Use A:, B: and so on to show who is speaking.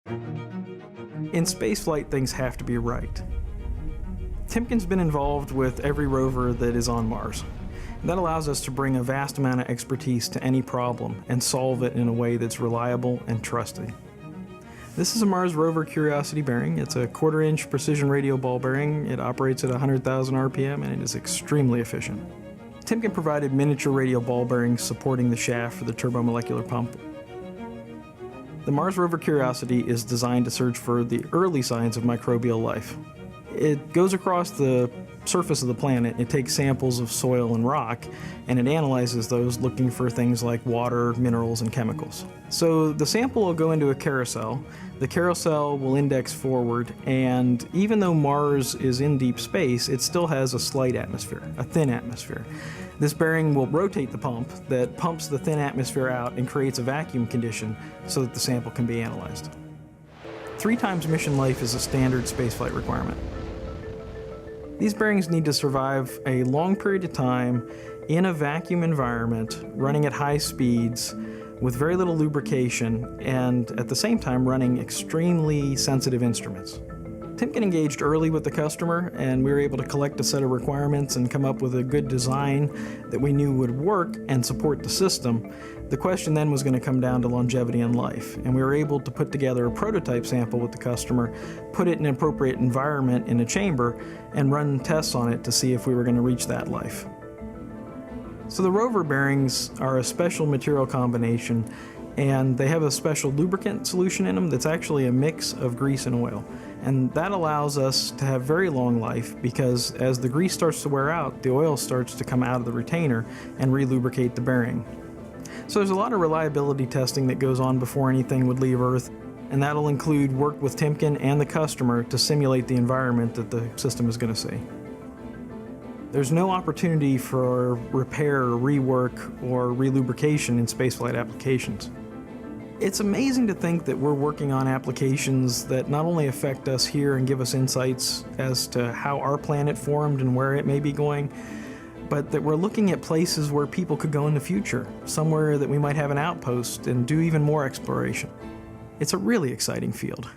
A: In spaceflight, things have to be right. Timken's been involved with every rover that is on Mars. That allows us to bring a vast amount of expertise to any problem and solve it in a way that's reliable and trusted. This is a Mars rover Curiosity bearing. It's a 1/4-inch precision radial ball bearing. It operates at 100,000 RPM and it is extremely efficient. Timken provided miniature radial ball bearings supporting the shaft for the turbomolecular pump. The Mars rover Curiosity is designed to search for the early signs of microbial life. It goes across the surface of the planet, it takes samples of soil and rock, and it analyzes those looking for things like water, minerals, and chemicals. So the sample will go into a carousel. The carousel will index forward, and even though Mars is in deep space, it still has a slight atmosphere, a thin atmosphere. This bearing will rotate the pump that pumps the thin atmosphere out and creates a vacuum condition so that the sample can be analyzed. 3 times mission life is a standard spaceflight requirement. These bearings need to survive a long period of time in a vacuum environment, running at high speeds, with very little lubrication, and at the same time running extremely sensitive instruments. Timken engaged early with the customer, and we were able to collect a set of requirements and come up with a good design that we knew would work and support the system. The question then was going to come down to longevity and life, and we were able to put together a prototype sample with the customer, put it in an appropriate environment in a chamber, and run tests on it to see if we were going to reach that life. So the rover bearings are a special material combination, and they have a special lubricant solution in them that's actually a mix of grease and oil. And that allows us to have very long life because as the grease starts to wear out, the oil starts to come out of the retainer and re-lubricate the bearing. So there's a lot of reliability testing that goes on before anything would leave Earth, and that'll include work with Timken and the customer to simulate the environment that the system is going to see. There's no opportunity for repair, rework, or relubrication in spaceflight applications. It's amazing to think that we're working on applications that not only affect us here and give us insights as to how our planet formed and where it may be going, but that we're looking at places where people could go in the future, somewhere that we might have an outpost and do even more exploration. It's a really exciting field.